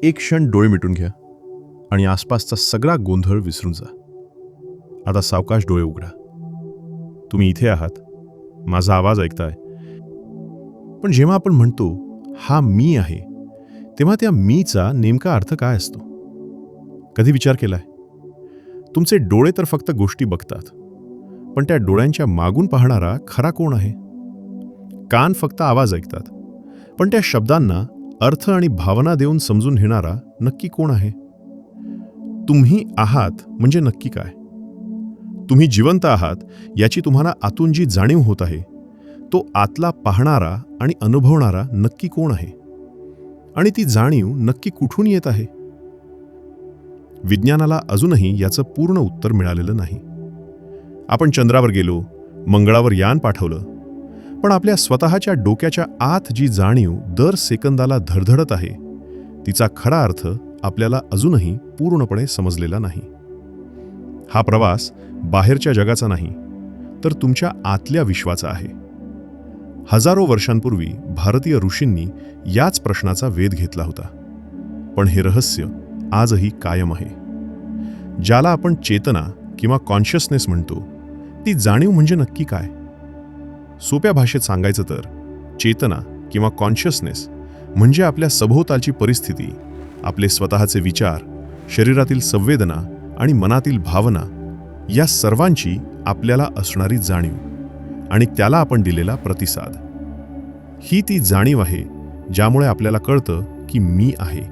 एक क्षण डोळे मिटून घ्या आणि आसपासचा सगळा गोंधळ विसरून जा. आता सावकाश डोळे उघडा. तुम्ही इथे आहात, माझा आवाज ऐकताय. पण जेव्हा आपण म्हणतो हा मी आहे, तेव्हा त्या मीचा नेमका अर्थ काय असतो? कधी विचार केलाय? तुमचे डोळे तर फक्त गोष्टी बघतात, पण त्या डोळ्यांच्या मागून पाहणारा खरा कोण आहे? कान फक्त आवाज ऐकतात, पण त्या शब्दांना अर्थ आणि भावना देऊन समजून घेणारा नक्की कोण आहे? तुम्ही आहात म्हणजे नक्की काय? तुम्ही जिवंत आहात याची तुम्हाला आतून जी जाणीव होत आहे, तो आतला पाहणारा आणि अनुभवणारा नक्की कोण आहे? आणि ती जाणीव नक्की कुठून येत आहे? विज्ञानाला अजूनही याचं पूर्ण उत्तर मिळालेलं नाही. आपण चंद्रावर गेलो, मंगळावर यान पाठवलं, पण आपल्या स्वतःच्या डोक्याच्या आत जी जाणीव दर सेकंदाला धडधडत आहे, तिचा खरा अर्थ आपल्याला अजूनही पूर्णपणे समजलेला नाही. हा प्रवास बाहेरच्या जगाचा नाही, तर तुमच्या आतल्या विश्वाचा आहे. हजारो वर्षांपूर्वी भारतीय ऋषींनी याच प्रश्नाचा वेध घेतला होता. पण हे रहस्य आजही कायम आहे. ज्याला आपण चेतना किंवा कॉन्शियसनेस म्हणतो, ती जाणीव म्हणजे नक्की काय? सोप्या भाषेत सांगायचं तर चेतना किंवा कॉन्शियसनेस म्हणजे आपल्या सभोवतालची परिस्थिती, आपले स्वतःचे विचार, शरीरातील संवेदना आणि मनातील भावना या सर्वांची आपल्याला असणारी जाणीव आणि त्याला आपण दिलेला प्रतिसाद. ही ती जाणीव आहे ज्यामुळे आपल्याला कळतं की मी आहे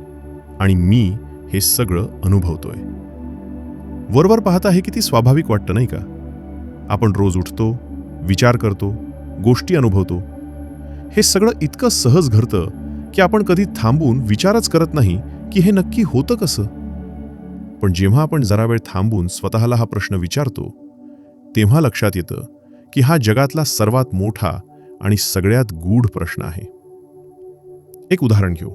आणि मी हे सगळं अनुभवतोय. वरवर पाहता हे किती स्वाभाविक वाटतं नाही का? आपण रोज उठतो, विचार करतो, गोष्टी अनुभवतो. हे सगळं इतकं सहज घडतं की आपण कधी थांबून विचारच करत नाही की हे नक्की होतं कसं. पण जेव्हा आपण जरा वेळ थांबून स्वतःला हा प्रश्न विचारतो, तेव्हा लक्षात येतं की हा जगातला सर्वात मोठा आणि सगळ्यात गूढ प्रश्न आहे. एक उदाहरण घेऊ.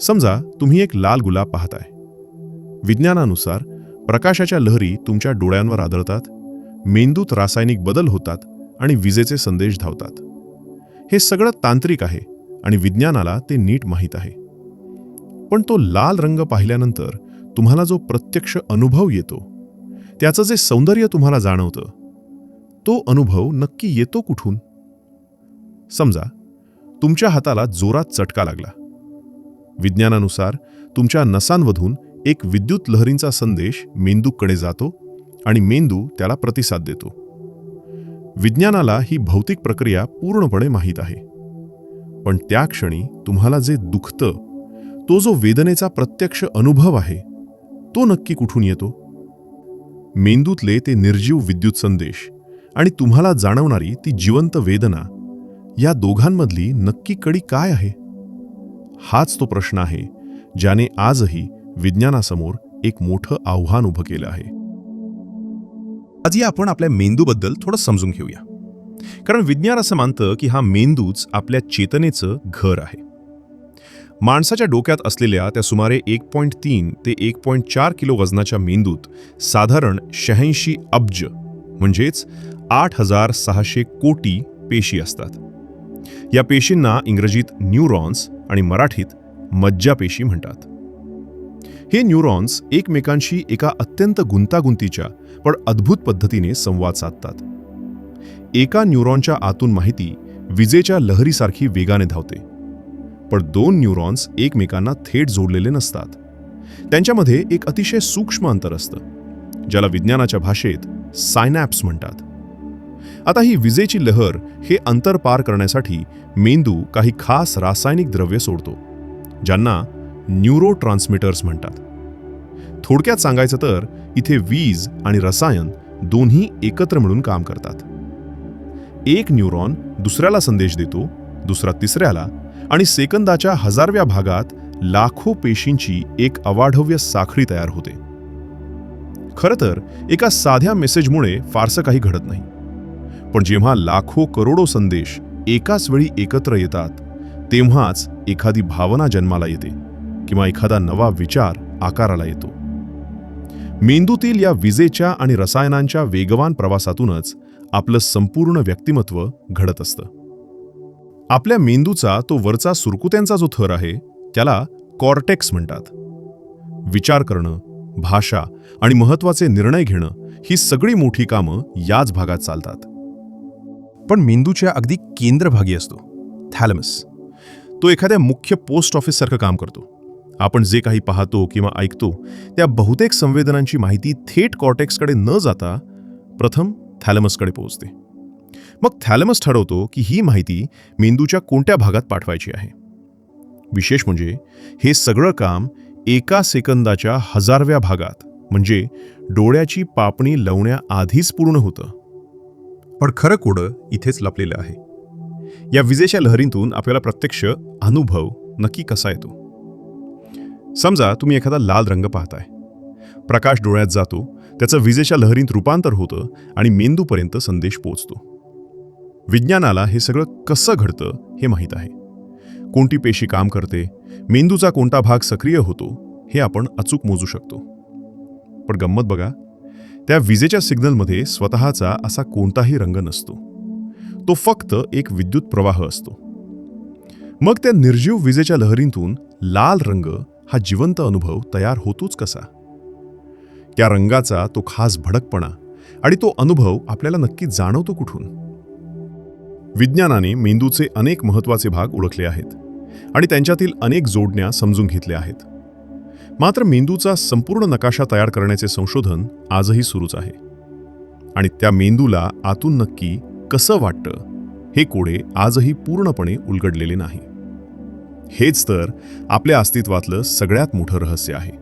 समजा तुम्ही एक लाल गुलाब पाहताय. विज्ञानानुसार प्रकाशाच्या लहरी तुमच्या डोळ्यांवर आदळतात, मेंदूत रासायनिक बदल होतात आणि विजेचे संदेश धावतात. हे सगळं तांत्रिक आहे आणि विज्ञानाला ते नीट माहीत आहे. पण तो लाल रंग पाहिल्यानंतर तुम्हाला जो प्रत्यक्ष अनुभव येतो, त्याचं जे सौंदर्य तुम्हाला जाणवतं, तो अनुभव नक्की येतो कुठून? समजा तुमच्या हाताला जोरात चटका लागला. विज्ञानानुसार तुमच्या नसांमधून एक विद्युत लहरींचा संदेश मेंदूकडे जातो आणि मेंदू त्याला प्रतिसाद देतो. विज्ञानाला ही भौतिक प्रक्रिया पूर्णपणे माहीत आहे. पण त्या क्षणी तुम्हाला जे दुखतं, तो जो वेदनेचा प्रत्यक्ष अनुभव आहे, तो नक्की कुठून येतो? मेंदूतले ते निर्जीव विद्युत संदेश आणि तुम्हाला जाणवणारी ती जिवंत वेदना, या दोघांमधली नक्की कडी काय आहे? हाच तो प्रश्न आहे ज्याने आजही विज्ञानासमोर एक मोठं आव्हान उभं केलं आहे. आधी आपण आपल्या मेंदूबद्दल थोडं समजून घेऊया. कारण विज्ञान असं मानतं की हा मेंदूच आपल्या चेतनेचं घर आहे. माणसाच्या डोक्यात असलेल्या त्या सुमारे 1.3 ते 1.4 किलो वजनाच्या मेंदूत साधारण 86 अब्ज म्हणजेच 8600 कोटी पेशी असतात. या पेशींना इंग्रजीत न्यूरॉन्स आणि मराठीत मज्जापेशी म्हणतात. हे न्यूरॉन्स एकमेकांशी एका अत्यंत गुंतागुंतीच्या पण अद्भुत पद्धतीने संवाद साधतात. एका न्यूरॉनच्या आतून माहिती विजेच्या लहरीसारखी वेगाने धावते. पण दोन न्यूरॉन्स एकमेकांना थेट जोडलेले नसतात. त्यांच्यामध्ये एक अतिशय सूक्ष्म अंतर असतं, ज्याला विज्ञानाच्या भाषेत सायनॅप्स म्हणतात. आता ही विजेची लहर हे अंतर पार करण्यासाठी मेंदू काही खास रासायनिक द्रव्य सोडतो, ज्यांना न्यूरोट्रान्समीटर्स म्हणतात. थोडक्यात सांगायचं तर इथे वीज आणि रसायन दोन्ही एकत्र मिळून काम करतात. एक न्यूरॉन दुसऱ्याला संदेश देतो, दुसरा तिसऱ्याला, आणि सेकंदाच्या हजारव्या भागात लाखो पेशींची एक अवाढव्य साखळी तयार होते. खरं तर एका साध्या मेसेजमुळे फारसं काही घडत नाही. पण जेव्हा लाखो करोडो संदेश एकाच वेळी एकत्र येतात, तेव्हाच एखादी भावना जन्माला येते किंवा एखादा नवा विचार आकाराला येतो. मेंदूतील या विजेच्या आणि रसायनांच्या वेगवान प्रवासातूनच आपलं संपूर्ण व्यक्तिमत्व घडत असतं. आपल्या मेंदूचा तो वरचा सुरकुत्यांचा जो थर आहे, त्याला कॉर्टेक्स म्हणतात. विचार करणं, भाषा आणि महत्त्वाचे निर्णय घेणं ही सगळी मोठी कामं याच भागात चालतात. पण मेंदूच्या अगदी केंद्रभागी असतो थॅलमस. तो एखाद्या मुख्य पोस्ट ऑफिससारखं काम करतो. आपण जे काही पाहतो किंवा ऐकतो त्या बहुतेक संवेदनांची माहिती थेट कॉर्टेक्सकडे न जाता प्रथम थॅलमसकडे पोहोचते. मग थॅलमस ठरवतो की ही माहिती मेंदूच्या कोणत्या भागात पाठवायची आहे. विशेष म्हणजे हे सगळं काम एका सेकंदाच्या 1000व्या भागात म्हणजे डोळ्याची पापणी लवण्याआधीच पूर्ण होतं. पण खरं कोडं इथेच लपलेलं आहे. या विजेच्या लहरींतून आपल्याला प्रत्यक्ष अनुभव नक्की कसा येतो. समजा तुम्ही एखादा लाल रंग पाहताय. प्रकाश डोळ्यात जातो, त्याचं विजेच्या लहरींत रूपांतर होतं आणि मेंदूपर्यंत संदेश पोहोचतो. विज्ञानाला हे सगळं कसं घडतं हे माहीत आहे. कोणती पेशी काम करते, मेंदूचा कोणता भाग सक्रिय होतो हे आपण अचूक मोजू शकतो. पण गंमत बघा, त्या विजेच्या सिग्नलमध्ये स्वतःचा असा कोणताही रंग नसतो. तो फक्त एक विद्युत प्रवाह असतो. मग त्या निर्जीव विजेच्या लहरींतून लाल रंग हा जिवंत अनुभव तयार होतोच कसा? त्या रंगाचा तो खास भडकपणा आणि तो अनुभव आपल्याला नक्की जाणवतो कुठून? विज्ञानाने मेंदूचे अनेक महत्त्वाचे भाग ओळखले आहेत आणि त्यांच्यातील अनेक जोडण्या समजून घेतल्या आहेत. मात्र मेंदूचा संपूर्ण नकाशा तयार करण्याचे संशोधन आजही सुरूच आहे. आणि त्या मेंदूला आतून नक्की कसं वाटतं हे कोडे आजही पूर्णपणे उलगडलेले नाही. हेच तर आपल्या अस्तित्वातलं सगळ्यात मोठं रहस्य आहे.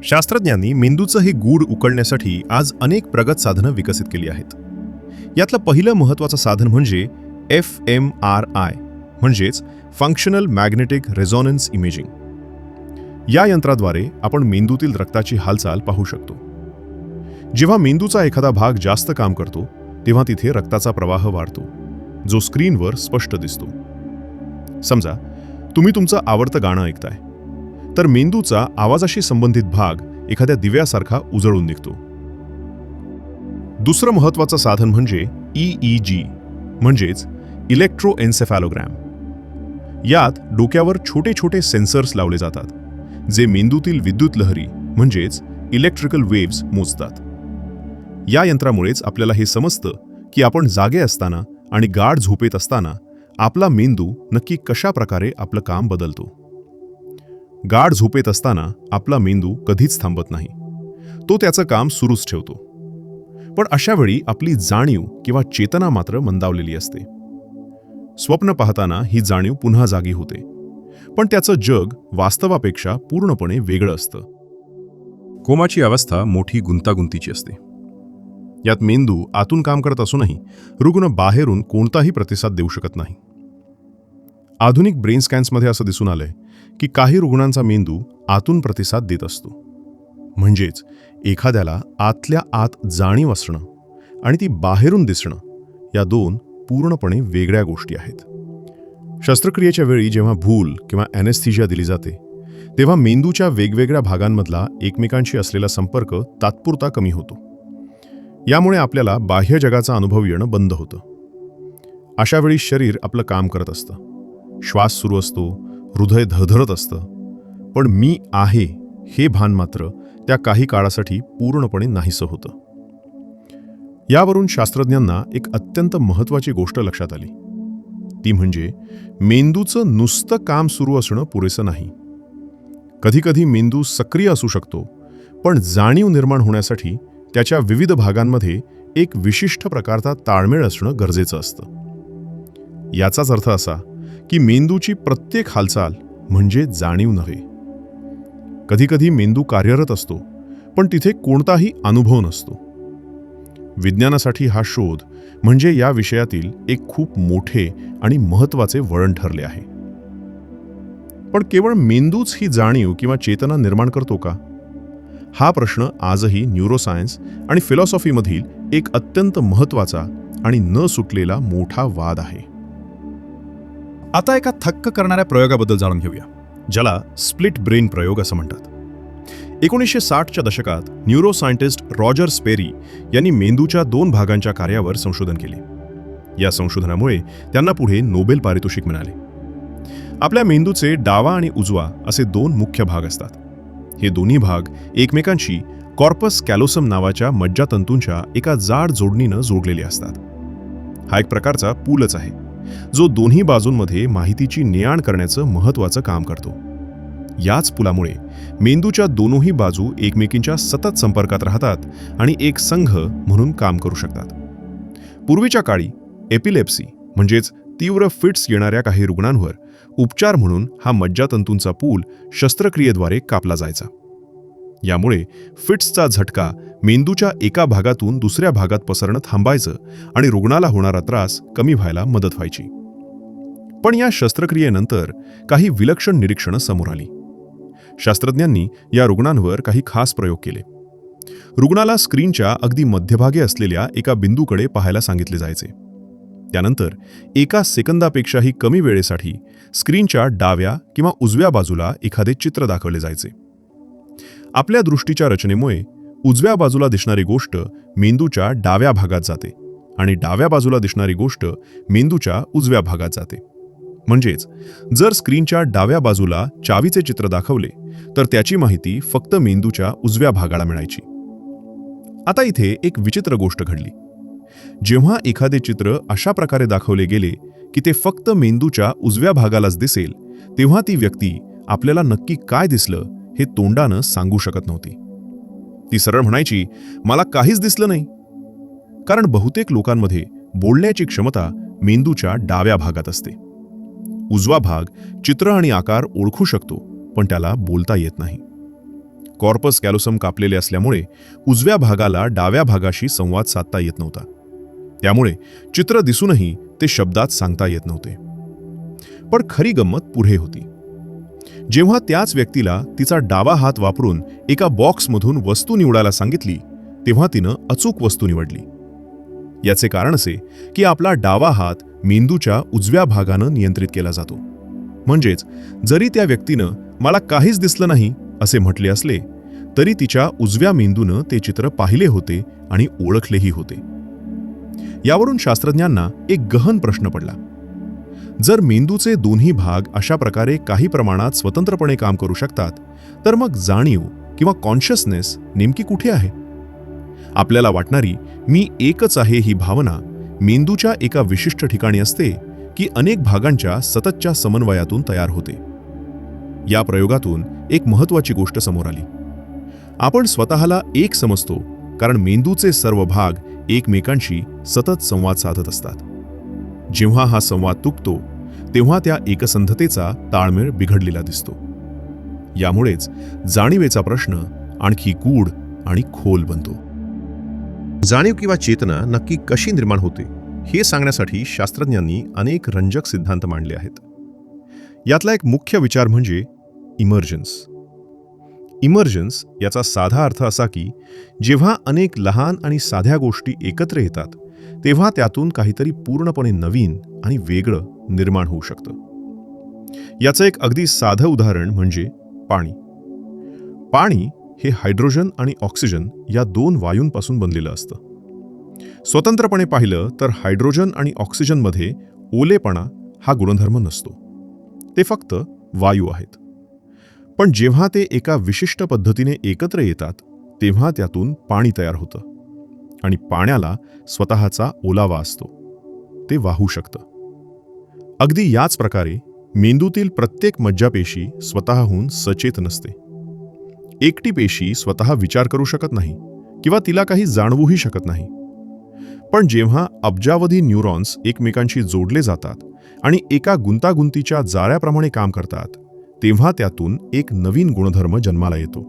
शास्त्रज्ञांनी मेंदूचं हे गूढ उकळण्यासाठी आज अनेक प्रगत साधनं विकसित केली आहेत. यातलं पहिलं महत्त्वाचं साधन म्हणजे fMRI म्हणजेच फंक्शनल मॅग्नेटिक रेझोनन्स इमेजिंग. या यंत्राद्वारे आपण मेंदूतील रक्ताची हालचाल पाहू शकतो. जेव्हा मेंदूचा एखादा भाग जास्त काम करतो तेव्हा तिथे रक्ताचा प्रवाह वाढतो, जो स्क्रीनवर स्पष्ट दिसतो. समजा तुम्ही तुमचं आवडतं गाणं ऐकताय, तर मेंदूचा आवाजाशी संबंधित भाग एखाद्या दिव्यासारखा उजळून निघतो. दुसरं महत्त्वाचं साधन म्हणजे EEG म्हणजेच इलेक्ट्रोएन्सेफॅलोग्राम. यात डोक्यावर छोटे छोटे सेन्सर्स लावले जातात, जे मेंदूतील विद्युत लहरी म्हणजेच इलेक्ट्रिकल वेव्स मोजतात. या यंत्रामुळेच आपल्याला हे समजतं की आपण जागे असताना आणि गाढ झोपेत असताना आपला मेंदू नक्की कशा प्रकारे आपलं काम बदलतो. गाढ झोपेत असताना आपला मेंदू कधीच थांबत नाही, तो त्याचं काम सुरूच ठेवतो. पण अशा वेळी आपली जाणीव किंवा चेतना मात्र मंदावलेली असते. स्वप्न पाहताना ही जाणीव पुन्हा जागी होते, पण त्याचं जग वास्तवापेक्षा पूर्णपणे वेगळं असतं. कोमाची अवस्था मोठी गुंतागुंतीची असते. यात मेंदू आतून काम करत असूनही रुग्ण बाहेरून कोणताही प्रतिसाद देऊ शकत नाही. आधुनिक ब्रेन स्कॅन्समध्ये असं दिसून आलंय की काही रुग्णांचा मेंदू आतून प्रतिसाद देत असतो. म्हणजेच एखाद्याला आतल्या आत जाणीव असणं आणि ती बाहेरून दिसणं या दोन पूर्णपणे वेगळ्या गोष्टी आहेत. शस्त्रक्रियेच्या वेळी जेव्हा भूल किंवा ॲनेस्थीजिया दिली जाते तेव्हा मेंदूच्या वेगवेगळ्या भागांमधला एकमेकांशी असलेला संपर्क तात्पुरता कमी होतो. यामुळे आपल्याला बाह्य जगाचा अनुभव येणं बंद होतं. अशा वेळी शरीर आपलं काम करत असतं, श्वास सुरू असतो, हृदय धडधडत असतं, पण मी आहे हे भान मात्र त्या काही काळासाठी पूर्णपणे नाहीसं होतं. यावरून शास्त्रज्ञांना एक अत्यंत महत्त्वाची गोष्ट लक्षात आली. ती म्हणजे मेंदूचं नुसतं काम सुरू असणं पुरेसं नाही. कधीकधी मेंदू सक्रिय असू शकतो, पण जाणीव निर्माण होण्यासाठी त्याच्या विविध भागांमध्ये एक विशिष्ट प्रकारचा ताळमेळ असणं गरजेचं असतं. याचाच अर्थ असा की मेंदूची प्रत्येक हालचाल म्हणजे जाणीव नव्हे. कधीकधी मेंदू कार्यरत असतो, पण तिथे कोणताही अनुभव नसतो. विज्ञानासाठी हा शोध म्हणजे या विषयातील एक खूप मोठे आणि महत्त्वाचे वळण ठरले आहे. पण केवळ मेंदूच ही जाणीव किंवा चेतना निर्माण करतो का? हा प्रश्न आजही न्यूरोसायन्स आणि फिलॉसॉफीमधील एक अत्यंत महत्त्वाचा आणि न सुटलेला मोठा वाद आहे. आता एका थक्क करणाऱ्या प्रयोगाबद्दल जाणून घेऊया, ज्याला स्प्लिट ब्रेन प्रयोग असं म्हणतात. 1960च्या दशकात न्यूरोसायंटिस्ट रॉजर स्पेरी यांनी मेंदूच्या 2 भागांच्या कार्यावर संशोधन केले. या संशोधनामुळे त्यांना पुढे नोबेल पारितोषिक मिळाले. आपल्या मेंदूचे डावा आणि उजवा असे दोन मुख्य भाग असतात. हे दोन्ही भाग एकमेकांशी कॉर्पस कॅलोसम नावाच्या मज्जातंतूंच्या एका जाड जोडणीनं जोडलेले असतात. हा एक प्रकारचा पूलच आहे, जो दोन्ही बाजूंमध्ये माहितीची ने-आण करण्याचं महत्त्वाचं काम करतो. याच पुलामुळे मेंदूच्या दोनही बाजू एकमेकींच्या सतत संपर्कात राहतात आणि एक संघ म्हणून काम करू शकतात. पूर्वीच्या काळी एपिलेप्सी म्हणजेच तीव्र फिट्स येणाऱ्या काही रुग्णांवर उपचार म्हणून हा मज्जातंतूंचा पूल शस्त्रक्रियेद्वारे कापला जायचा. यामुळे फिट्सचा झटका मेंदूच्या एका भागातून दुसऱ्या भागात पसरणं थांबायचं आणि रुग्णाला होणारा त्रास कमी व्हायला मदत व्हायची. पण या शस्त्रक्रियेनंतर काही विलक्षण निरीक्षणं समोर आली. शास्त्रज्ञांनी या रुग्णांवर काही खास प्रयोग केले. रुग्णाला स्क्रीनच्या अगदी मध्यभागी असलेल्या एका बिंदूकडे पाहायला सांगितले जायचे. त्यानंतर एका सेकंदापेक्षाही कमी वेळेसाठी स्क्रीनच्या डाव्या किंवा उजव्या बाजूला एखादे चित्र दाखवले जायचे. आपल्या दृष्टीच्या रचनेमुळे उजव्या बाजूला दिसणारी गोष्ट मेंदूच्या डाव्या भागात जाते आणि डाव्या बाजूला दिसणारी गोष्ट मेंदूच्या उजव्या भागात जाते. म्हणजेच जर स्क्रीनच्या डाव्या बाजूला चावीचे चित्र दाखवले तर त्याची माहिती फक्त मेंदूच्या उजव्या भागाला मिळायची. आता इथे एक विचित्र गोष्ट घडली. जेव्हा एखादे चित्र अशा प्रकारे दाखवले गेले की ते फक्त मेंदूच्या उजव्या भागालाच दिसेल, तेव्हा ती व्यक्ती आपल्याला नक्की काय दिसलं हे तोंडानं सांगू शकत नव्हती. ती सरळ म्हणायची, मला काहीच दिसलं नाही. कारण बहुतेक लोकांमध्ये बोलण्याची क्षमता मेंदूच्या डाव्या भागात असते. उजवा भाग चित्र आणि आकार ओळखू शकतो, पण त्याला बोलता येत नाही. कॉर्पस कॅलोसम कापलेले असल्यामुळे उजव्या भागाला डाव्या भागाशी संवाद साधता येत नव्हता. त्यामुळे चित्र दिसूनही ते शब्दात सांगता येत नव्हते. पण खरी गंमत पुढे होती. जेव्हा त्याच व्यक्तीला तिचा डावा हात वापरून एका बॉक्समधून वस्तू निवडायला सांगितली, तेव्हा तिनं अचूक वस्तू निवडली. याचे कारण असे की आपला डावा हात मेंदूच्या उजव्या भागानं नियंत्रित केला जातो. म्हणजेच जरी त्या व्यक्तीनं मला काहीच दिसलं नाही असे म्हटले असले, तरी तिच्या उजव्या मेंदूनं ते चित्र पाहिले होते आणि ओळखलेही होते. यावरून शास्त्रज्ञांना एक गहन प्रश्न पडला. जर मेंदूचे दोन्ही भाग अशा प्रकारे काही प्रमाणात स्वतंत्रपणे काम करू शकतात, तर मग जाणीव किंवा कॉन्शियसनेस नेमकी कुठे आहे? आपल्याला वाटणारी मी एकच आहे ही भावना मेंदूच्या एका विशिष्ट ठिकाणी असते की अनेक भागांच्या सततच्या समन्वयातून तयार होते? या प्रयोगातून एक महत्त्वाची गोष्ट समोर आली. आपण स्वतःला एक समजतो कारण मेंदूचे सर्व भाग एकमेकांशी सतत संवाद साधत असतात. जेव्हा हा संवाद तुटतो, तेव्हा त्या एकसंधतेचा ताळमेळ बिघडलेला दिसतो. यामुळेच जाणीवेचा प्रश्न आणखी गूढ आणि खोल बनतो. जाणीव किंवा चेतना नक्की कशी निर्माण होते हे सांगण्यासाठी शास्त्रज्ञांनी अनेक रंजक सिद्धांत मांडले आहेत. यातला एक मुख्य विचार म्हणजे इमर्जन्स. इमर्जन्स याचा साधा अर्थ असा की जेव्हा अनेक लहान आणि साध्या गोष्टी एकत्र येतात, तेव्हा त्यातून काहीतरी पूर्णपणे नवीन आणि वेगळं निर्माण होऊ शकतं. याचं एक अगदी साधं उदाहरण म्हणजे पाणी. पाणी हे हायड्रोजन आणि ऑक्सिजन या दोन वायूंपासून बनलेलं असतं. स्वतंत्रपणे पाहिलं तर हायड्रोजन आणि ऑक्सिजनमध्ये ओलेपणा हा गुणधर्म नसतो. ते फक्त वायू आहेत. पण जेव्हा ते एका विशिष्ट पद्धतीने एकत्र येतात, तेव्हा त्यातून पाणी तयार होतं आणि पाण्याला स्वतःचा ओलावा असतो. ते वाहू शकतं. अगदी याच प्रकारे मेंदूतील प्रत्येक मज्जापेशी स्वतःहून सचेत नसते. एकटी पेशी स्वतः विचार करू शकत नाही किंवा तिला काही जाणवूही शकत नाही. पण जेव्हा अब्जावधी न्यूरॉन्स एकमेकांशी जोडले जातात आणि एका गुंतागुंतीच्या जाळ्याप्रमाणे काम करतात, तेव्हा त्यातून एक नवीन गुणधर्म जन्माला येतो.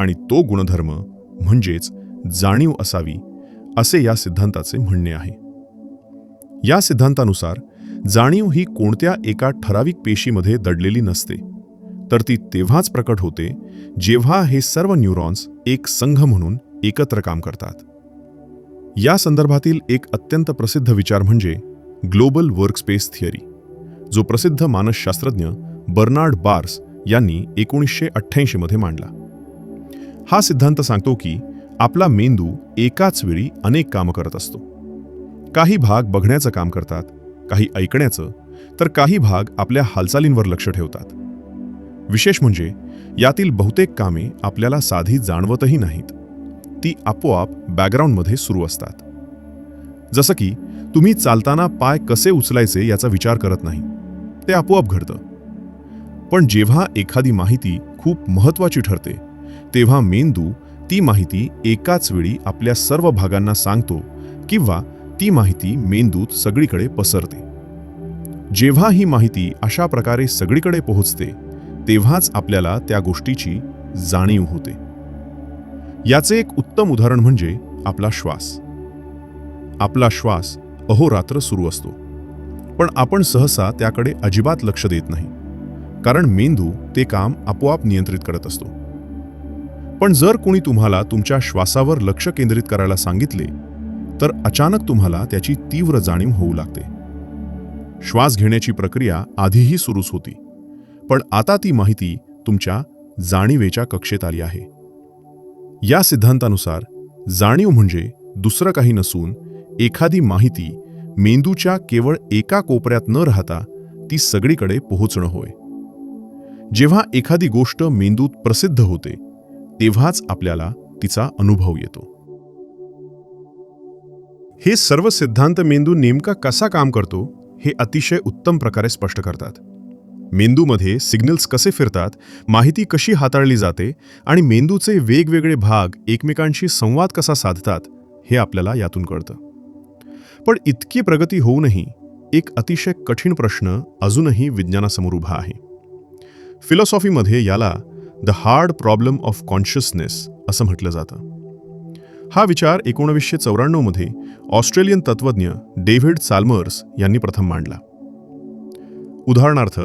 आणि तो गुणधर्म म्हणजेच जाणीव असावी, असे या सिद्धांताचे म्हणणे आहे. या सिद्धांतानुसार जाणीव ही कोणत्या एका ठराविक पेशीमध्ये दडलेली नसते, तर ती तेव्हाच प्रकट होते जेव्हा हे सर्व न्यूरॉन्स एक संघ म्हणून एकत्र काम करतात. या संदर्भातील एक अत्यंत प्रसिद्ध विचार म्हणजे ग्लोबल वर्कस्पेस थिअरी, जो प्रसिद्ध मानसशास्त्रज्ञ बर्नार्ड बार्स यांनी 1988 मध्ये मांडला. हा सिद्धांत सांगतो की आपला मेंदू एकाच वेळी अनेक कामं करत असतो. काही भाग बघण्याचं काम करतात, काही ऐकण्याचं, तर काही भाग आपल्या हालचालींवर लक्ष ठेवतात. विशेष म्हणजे यातील बहुतेक कामे आपल्याला साधी जाणवतही नाहीत. ती आपोआप बॅकग्राऊंडमध्ये सुरू असतात. जसं की तुम्ही चालताना पाय कसे उचलायचे याचा विचार करत नाही, ते आपोआप घडतं. पण जेव्हा एखादी माहिती खूप महत्त्वाची ठरते, तेव्हा मेंदू ती माहिती एकाच वेळी आपल्या सर्व भागांना सांगतो किंवा ती माहिती मेंदूत सगळीकडे पसरते. जेव्हा ही माहिती अशा प्रकारे सगळीकडे पोहोचते, तेव्हाच आपल्याला त्या गोष्टीची जाणीव होते. याचे एक उत्तम उदाहरण म्हणजे आपला श्वास. आपला श्वास अहोरात्र सुरू असतो, पण आपण सहसा त्याकडे अजिबात लक्ष देत नाही, कारण मेंदू ते काम आपोआप नियंत्रित करत असतो. पण जर कोणी तुम्हाला तुमच्या श्वासावर लक्ष केंद्रित करायला सांगितले, तर अचानक तुम्हाला त्याची तीव्र जाणीव होऊ लागते. श्वास घेण्याची प्रक्रिया आधीही सुरूच होती, पण आता ती माहिती तुमच्या जाणीवेच्या कक्षेत आली आहे. या सिद्धांतानुसार जाणीव म्हणजे दुसरं काही नसून एखादी माहिती मेंदूच्या केवळ एका कोपऱ्यात न राहता ती सगळीकडे पोहोचणं होय. जेव्हा एखादी गोष्ट मेंदूत प्रसिद्ध होते, तेव्हाच आपल्याला तिचा अनुभव येतो. हे सर्व सिद्धांत मेंदू नेमका कसा काम करतो हे अतिशय उत्तम प्रकारे स्पष्ट करतात. मेंदूमध्ये सिग्नल्स कसे फिरतात, माहिती कशी हाताळली जाते आणि मेंदूचे वेगवेगळे भाग एकमेकांशी संवाद कसा साधतात, हे आपल्याला यातून कळतं. पण इतकी प्रगती होऊनही एक अतिशय कठीण प्रश्न अजूनही विज्ञानासमोर उभा आहे. फिलॉसॉफीमध्ये याला the hard problem of consciousness असं म्हटलं जातं. हा विचार 1994 मध्ये ऑस्ट्रेलियन तत्त्वज्ञ डेव्हिड चाल्मर्स यांनी प्रथम मांडला. उदाहरणार्थ,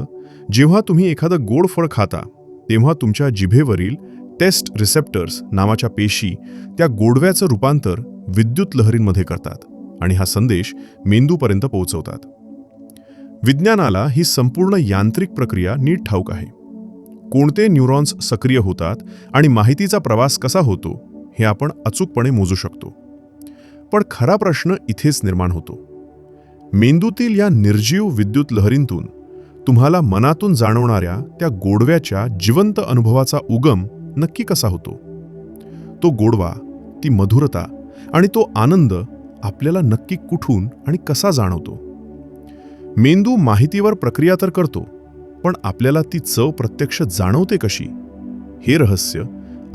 जेव्हा तुम्ही एखादं गोड फळ खाता, तेव्हा तुमच्या जिभेवरील टेस्ट रिसेप्टर्स नावाच्या पेशी त्या गोडव्याचं रूपांतर विद्युत लहरींमध्ये करतात आणि हा संदेश मेंदूपर्यंत पोहोचवतात. विज्ञानाला ही संपूर्ण यांत्रिक प्रक्रिया नीट ठाऊक आहे. कोणते न्यूरॉन्स सक्रिय होतात आणि माहितीचा प्रवास कसा होतो हे आपण अचूकपणे मोजू शकतो. पण खरा प्रश्न इथेच निर्माण होतो. मेंदूतील या निर्जीव विद्युत लहरींतून तुम्हाला मनातून जाणवणाऱ्या त्या गोडव्याच्या जिवंत अनुभवाचा उगम नक्की कसा होतो? तो गोडवा, ती मधुरता आणि तो आनंद आपल्याला नक्की कुठून आणि कसा जाणवतो? मेंदू माहितीवर प्रक्रिया तर करतो, पण आपल्याला ती चव प्रत्यक्ष जाणवते कशी? हे रहस्य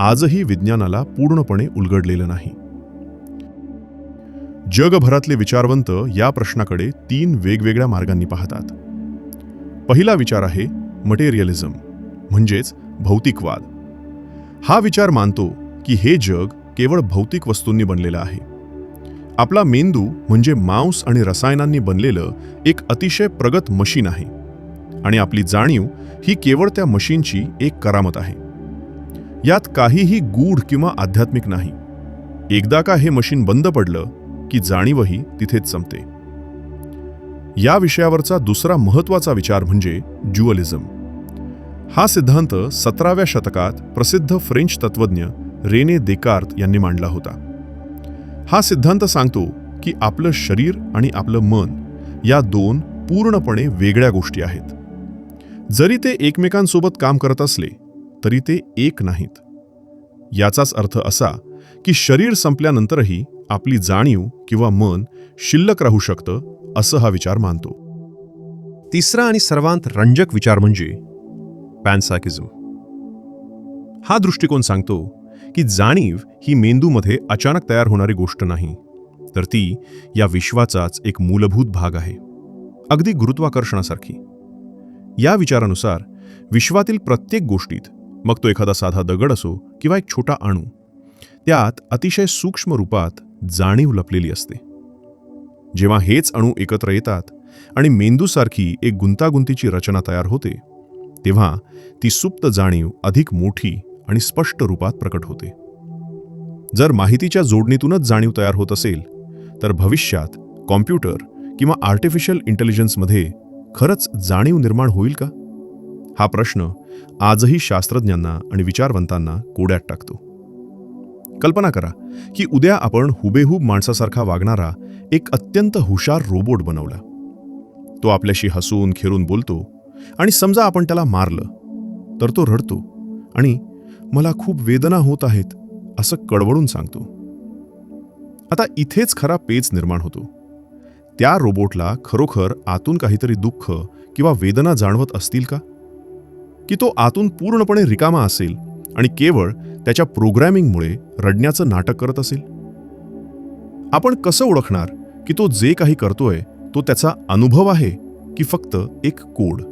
आजही विज्ञानाला पूर्णपणे उलगडलेलं नाही. जगभरातले विचारवंत या प्रश्नाकडे 3 वेगवेगळ्या मार्गांनी पाहतात. पहिला विचार आहे मटेरियलिझम, म्हणजेच भौतिकवाद. हा विचार मानतो की हे जग केवळ भौतिक वस्तूंनी बनलेलं आहे. आपला मेंदू म्हणजे मांस आणि रसायनांनी बनलेलं एक अतिशय प्रगत मशीन आहे आणि आपली जाणीव ही केवळ त्या मशीनची एक करामत आहे. यात काहीही गूढ किंवा आध्यात्मिक नाही. एकदा का हे मशीन बंद पडलं की जाणीवही तिथेच संपते. या विषयावरचा दुसरा महत्त्वाचा विचार म्हणजे ड्युअलिझम. हा सिद्धांत 17व्या शतकात प्रसिद्ध फ्रेंच तत्त्वज्ञ रेने देकार्त यांनी मांडला होता. हा सिद्धांत सांगतो की आपलं शरीर आणि आपलं मन या 2 पूर्णपणे वेगळ्या गोष्टी आहेत. जरी ते एकमेकांसोबत काम करत असले तरी ते एक नाहीत. याचाच अर्थ असा की शरीर संपल्यानंतरही आपली जाणीव किंवा मन शिल्लक राहू शकतं, असं हा विचार मानतो. तिसरा आणि सर्वांत रंजक विचार म्हणजे पॅनसायकिझम. हा दृष्टिकोन सांगतो की जाणीव ही मेंदूमध्ये अचानक तयार होणारी गोष्ट नाही, तर ती या विश्वाचाच एक मूलभूत भाग आहे, अगदी गुरुत्वाकर्षणासारखी. या विचारानुसार विश्वातील प्रत्येक गोष्टीत, मग तो एखादा साधा दगड असो किंवा एक छोटा अणू, त्यात अतिशय सूक्ष्म रूपात जाणीव लपलेली असते. जेव्हा हेच अणू एकत्र येतात आणि मेंदूसारखी एक गुंतागुंतीची रचना तयार होते, तेव्हा ती सुप्त जाणीव अधिक मोठी आणि स्पष्ट रूपात प्रकट होते. जर माहितीच्या जोडणीतूनच जाणीव तयार होत असेल, तर भविष्यात कॉम्प्युटर किंवा आर्टिफिशियल इंटेलिजन्समध्ये खरंच जाणीव निर्माण होईल का? हा प्रश्न आजही शास्त्रज्ञांना आणि विचारवंतांना कोड्यात टाकतो. कल्पना करा की उद्या आपण हुबेहूब माणसासारखा वागणारा एक अत्यंत हुशार रोबोट बनवला. तो आपल्याशी हसून खेळून बोलतो आणि समजा आपण त्याला मारलं तर तो रडतो आणि मला खूप वेदना होत आहेत असं कळवळून सांगतो. आता इथेच खरा पेच निर्माण होतो. त्या रोबोटला खरोखर आतून काहीतरी दुःख किंवा वेदना जाणवत असतील का? की तो आतून पूर्णपणे रिकामा असेल आणि केवळ त्याच्या प्रोग्रॅमिंगमुळे रडण्याचं नाटक करत असेल? आपण कसं ओळखणार की तो जे काही करतोय तो त्याचा अनुभव आहे की फक्त एक कोड?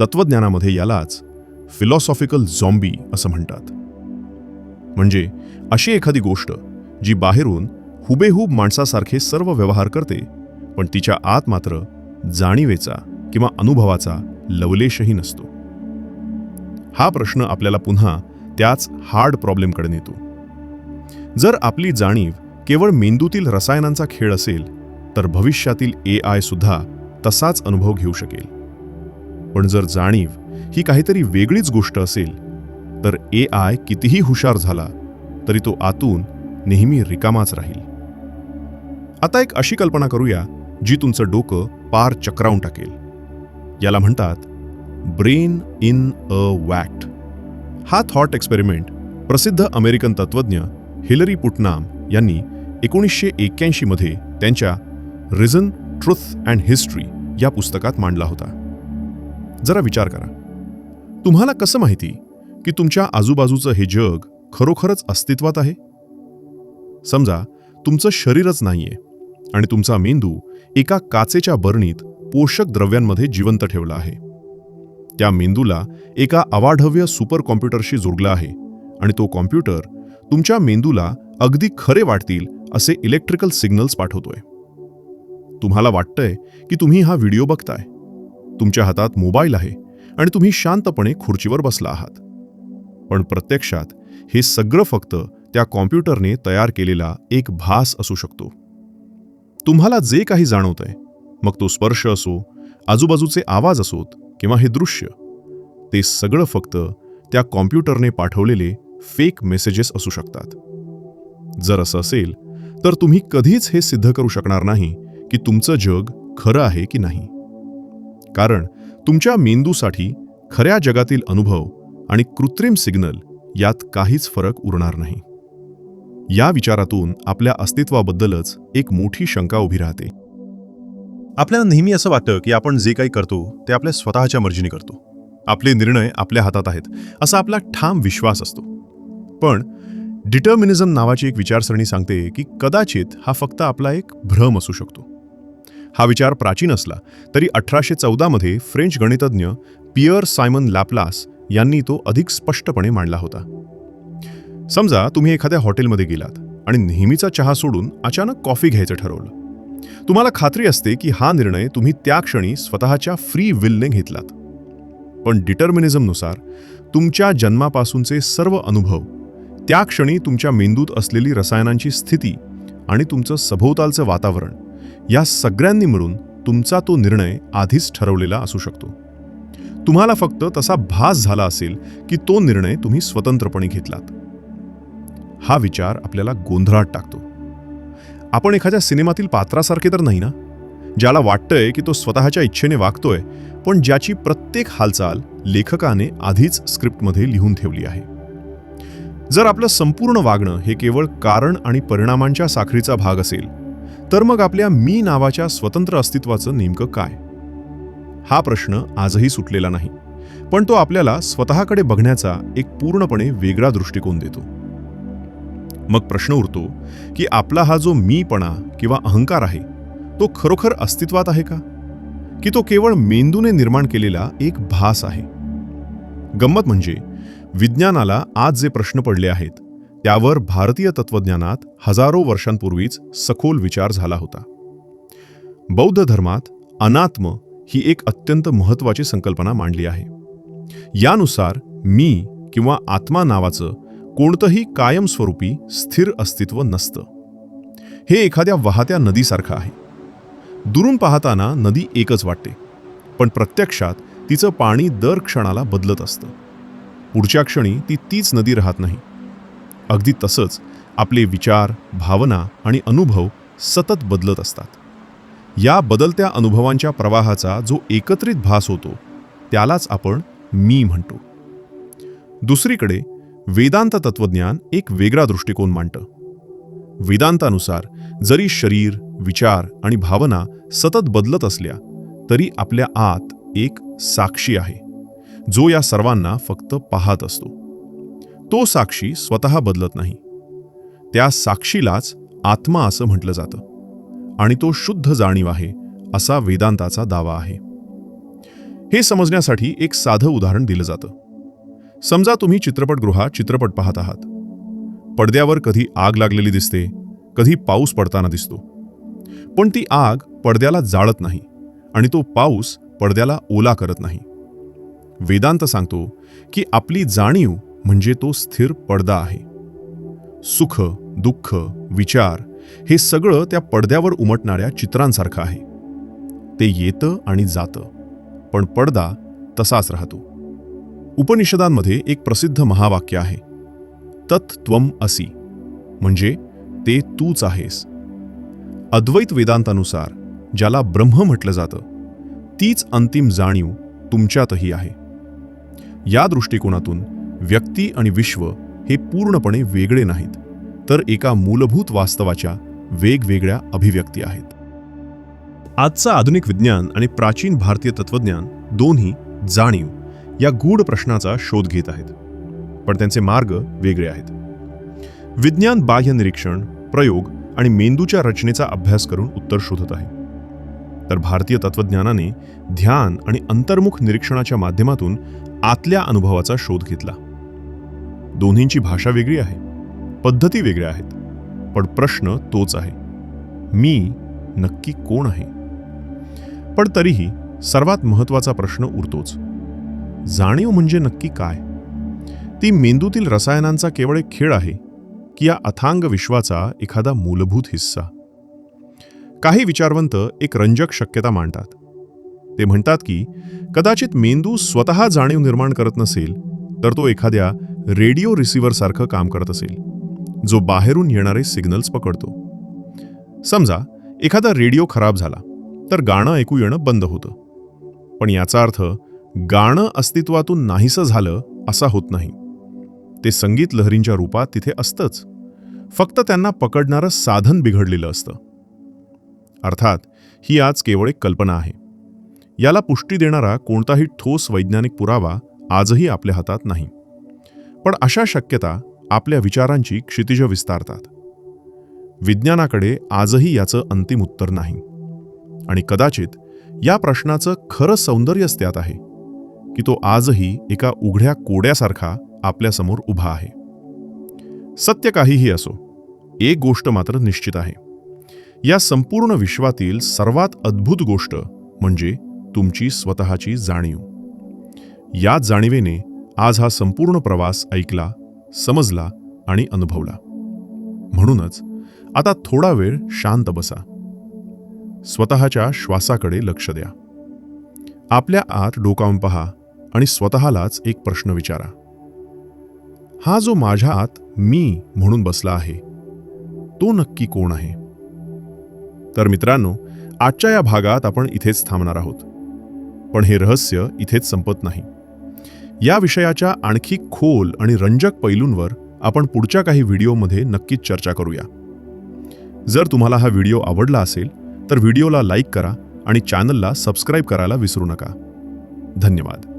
तत्वज्ञानामध्ये यालाच फिलॉसॉफिकल झॉम्बी असं म्हणतात. म्हणजे अशी एखादी गोष्ट जी बाहेरून हुबेहूब माणसासारखे सर्व व्यवहार करते, पण तिच्या आत मात्र जाणीवेचा किंवा अनुभवाचा लवलेशही नसतो. हा प्रश्न आपल्याला पुन्हा त्याच हार्ड प्रॉब्लेमकडे नेतो. जर आपली जाणीव केवळ मेंदूतील रसायनांचा खेळ असेल तर भविष्यातील AI सुद्धा तसाच अनुभव घेऊ शकेल. पण जर जाणीव ही काहीतरी वेगळीच गोष्ट असेल तर AI कितीही हुशार झाला तरी तो आतून नेहमी रिकामाच राहील. आता एक अशी कल्पना करूया जी तुमचं डोकं पार चक्रावून टाकेल. याला म्हणतात ब्रेन इन अ वॅट. हा थॉट एक्सपेरिमेंट प्रसिद्ध अमेरिकन तत्वज्ञ हिलरी पुटनाम यांनी 1981 मध्ये त्यांच्या रिझन, ट्रुथ अँड हिस्ट्री या पुस्तकात मांडला होता. जरा विचार करा, तुम्हाला कसं माहिती की तुमच्या आजूबाजूचं हे जग खरोखरच अस्तित्वात आहे? समजा तुमचं शरीरच नाहीये आणि तुमचा मेंदू एका काचेच्या बरणीत पोषक द्रव्यांमध्ये जिवंत ठेवला आहे. त्या मेंदूला एका अवाढव्य सुपर कॉम्प्युटरशी जोडला आहे आणि तो कॉम्प्युटर तुमच्या मेंदूला अगदी खरे वाटतील असे इलेक्ट्रिकल सिग्नल्स पाठवतोय. तुम्हाला वाटतंय की तुम्ही हा व्हिडिओ बघताय, तुमच्या हातात मोबाईल आहे आणि तुम्ही शांतपणे खुर्चीवर बसला आहात. पण प्रत्यक्षात हे सगळं फक्त त्या कॉम्प्युटरने तयार केलेला एक भास असू शकतो. तुम्हाला जे काही जाणवतंय, मग तो स्पर्श असो, आजूबाजूचे आवाज असोत किंवा हे दृश्य, ते सगळं फक्त त्या कॉम्प्युटरने पाठवलेले फेक मेसेजेस असू शकतात. जर असं असेल तर तुम्ही कधीच हे सिद्ध करू शकणार नाही की तुमचं जग खरं आहे की नाही. कारण तुमच्या मेंदूसाठी खऱ्या जगातील अनुभव आणि कृत्रिम सिग्नल यात काहीच फरक उरणार नाही. या विचारातून आपल्या अस्तित्वाबद्दलच एक मोठी शंका उभी राहते. आपल्याला नेहमी असं वाटतं की आपण जे काही करतो ते आपल्या स्वतःच्या मर्जीने करतो. आपले निर्णय आपल्या हातात आहेत असा आपला ठाम विश्वास असतो. पण डिटर्मिनिझम नावाची एक विचारसरणी सांगते की कदाचित हा फक्त आपला एक भ्रम असू शकतो. हा विचार प्राचीन असला तरी 1814 मध्ये फ्रेंच गणितज्ञ पियर सायमन लॅप्लास यांनी तो अधिक स्पष्टपणे मांडला होता. समजा तुम्ही एखाद्या हॉटेलमध्ये गेलात आणि नेहमीचा चहा सोडून अचानक कॉफी घ्यायचं ठरवलं. तुम्हाला खात्री असते की हा निर्णय तुम्ही त्या क्षणी स्वतःच्या फ्री विलने घेतलात. पण डिटर्मिनिझमनुसार तुमच्या जन्मापासूनचे सर्व अनुभव, त्या क्षणी तुमच्या मेंदूत असलेली रसायनांची स्थिती आणि तुमचं सभोवतालचं वातावरण या सगळ्यांनी मिळून तुमचा तो निर्णय आधीच ठरवलेला असू शकतो. तुम्हाला फक्त तसा भास झाला असेल की तो निर्णय तुम्ही स्वतंत्रपणे घेतलात. हा विचार आपल्याला गोंधळात टाकतो. आपण एखाद्या सिनेमातील पात्रासारखे तर नाही ना, ज्याला वाटतंय की तो स्वतःच्या इच्छेने वागतोय, पण ज्याची प्रत्येक हालचाल लेखकाने आधीच स्क्रिप्टमध्ये लिहून ठेवली आहे. जर आपलं संपूर्ण वागणं हे केवळ कारण आणि परिणामांच्या साखळीचा भाग असेल तर मग आपल्या मी नावाच्या स्वतंत्र अस्तित्वाचं नेमकं काय? हा प्रश्न आजही सुटलेला नाही, पण तो आपल्याला स्वतःकडे बघण्याचा एक पूर्णपणे वेगळा दृष्टिकोन देतो. मग प्रश्न उरतो की आपला हा जो मीपणा किंवा अहंकार आहे तो खरोखर अस्तित्वात आहे का, की तो केवळ मेंदूने निर्माण केलेला एक भास आहे? गंमत म्हणजे विज्ञानाला आज जे प्रश्न पडले आहेत त्यावर भारतीय तत्वज्ञानात हजारो वर्षांपूर्वीच सखोल विचार झाला होता. बौद्ध धर्मात अनात्म ही एक अत्यंत महत्त्वाची संकल्पना मांडली आहे. यानुसार मी किंवा आत्मा नावाचं कोणतंही कायमस्वरूपी स्थिर अस्तित्व नसतं. हे एखाद्या वाहत्या नदीसारखं आहे. दुरून पाहताना नदी एकच वाटते, पण प्रत्यक्षात तिचं पाणी दर क्षणाला बदलत असतं. पुढच्या क्षणी ती तीच नदी राहत नाही. अगदी तसंच आपले विचार, भावना आणि अनुभव सतत बदलत असतात. या बदलत्या अनुभवांच्या प्रवाहाचा जो एकत्रित भास होतो त्यालाच आपण मी म्हणतो. दुसरीकडे वेदांत तत्वज्ञान एक वेगळा दृष्टिकोन मांडतं. वेदांतानुसार जरी शरीर, विचार आणि भावना सतत बदलत असल्या तरी आपल्या आत एक साक्षी आहे जो या सर्वांना फक्त पाहत असतो. तो साक्षी स्वतः बदलत नाही. त्या साक्षीलाच आत्मा असं म्हटलं जातं आणि तो शुद्ध जाणीव आहे असा वेदांताचा दावा आहे. हे समजण्यासाठी एक साधं उदाहरण दिलं जातं. समजा तुम्ही चित्रपटगृहात चित्रपट पाहत आहात. पडद्यावर कधी आग लागलेली दिसते, कधी पाऊस पडताना दिसतो. पण ती आग पडद्याला जाळत नाही आणि तो पाऊस पडद्याला ओला करत नाही. वेदांत सांगतो की आपली जाणीव म्हणजे तो स्थिर पडदा आहे. सुख, दुःख, विचार हे सगळं त्या पडद्यावर उमटणाऱ्या चित्रांसारखं आहे. ते येतं आणि जातं, पण पडदा तसाच राहतो. उपनिषदांमध्ये एक प्रसिद्ध महावाक्य आहे, तत् त्वम असि, म्हणजे ते तूच आहेस. अद्वैत वेदांतानुसार ज्याला ब्रह्म म्हटलं जातं, तीच अंतिम जाणीव तुमच्यातही आहे. या दृष्टिकोनातून व्यक्ती आणि विश्व हे पूर्णपणे वेगळे नाहीत, तर एका मूलभूत वास्तवाच्या वेगवेगळ्या अभिव्यक्ती आहेत. आजचा आधुनिक विज्ञान आणि प्राचीन भारतीय तत्वज्ञान दोन्ही जाणीव या गूढ प्रश्नाचा शोध घेत आहेत, पण त्यांचे मार्ग वेगळे आहेत. विज्ञान बाह्य निरीक्षण, प्रयोग आणि मेंदूच्या रचनेचा अभ्यास करून उत्तर शोधत आहे, तर भारतीय तत्वज्ञानाने ध्यान आणि अंतर्मुख निरीक्षणाच्या माध्यमातून आतल्या अनुभवाचा शोध घेतला. दोन्हींची भाषा वेगळी आहे, पद्धती वेगळ्या आहेत, पण प्रश्न तोच आहे, मी नक्की कोण आहे? पण तरीही सर्वात महत्त्वाचा प्रश्न उरतोच, जाणीव म्हणजे नक्की काय? ती मेंदूतील रसायनांचा केवळ एक खेळ आहे की या अथांग विश्वाचा एखादा मूलभूत हिस्सा? काही विचारवंत एक रंजक शक्यता मांडतात. ते म्हणतात की कदाचित मेंदू स्वतः जाणीव निर्माण करत नसेल, तर तो एखाद्या रेडिओ रिसिव्हर सारखं काम करत असेल, जो बाहेरून येणारे सिग्नल्स पकडतो. समजा एखादा रेडिओ खराब झाला तर गाणं ऐकू येणं बंद होतं. पण याचा अर्थ गाणं अस्तित्वातून नाहीसं झालं असा होत नाही. ते संगीत लहरींच्या रूपात तिथे असतंच, फक्त त्यांना पकडणारं साधन बिघडलेलं असतं. अर्थात ही आज केवळ एक कल्पना आहे. याला पुष्टी देणारा कोणताही ठोस वैज्ञानिक पुरावा आजही आपल्या हातात नाही. पण अशा शक्यता आपल्या विचारांची क्षितिजं विस्तारतात. विज्ञानाकडे आजही याचं अंतिम उत्तर नाही, आणि कदाचित या प्रश्नाचं खरं सौंदर्यच त्यात आहे की तो आजही एका उघड्या कोड्यासारखा आपल्यासमोर उभा आहे. सत्य काहीही असो, एक गोष्ट मात्र निश्चित आहे, या संपूर्ण विश्वातील सर्वात अद्भुत गोष्ट म्हणजे तुमची स्वतःची जाणीव. याच जाणीवेने आज हा संपूर्ण प्रवास ऐकला, समजला आणि अनुभवला. म्हणूनच आता थोडा वेळ शांत बसा, स्वतःच्या श्वासाकडे लक्ष द्या, आपल्या आत डोकावून पहा आणि स्वतःलाच एक प्रश्न विचारा, हा जो माझ्या आत मी म्हणून बसला आहे तो नक्की कोण आहे? तर मित्रांनो, आजच्या या भागात आपण इथेच थांबणार आहोत. पण हे रहस्य इथेच संपत नाही. या विषयाच्या आणखी खोल आणि रंजक पैलूंवर आपण पुढच्या काही व्हिडिओमध्ये नक्कीच चर्चा करूया. जर तुम्हाला हा व्हिडिओ आवडला असेल तर व्हिडिओला लाईक करा आणि चॅनलला सबस्क्राईब करायला विसरू नका. धन्यवाद.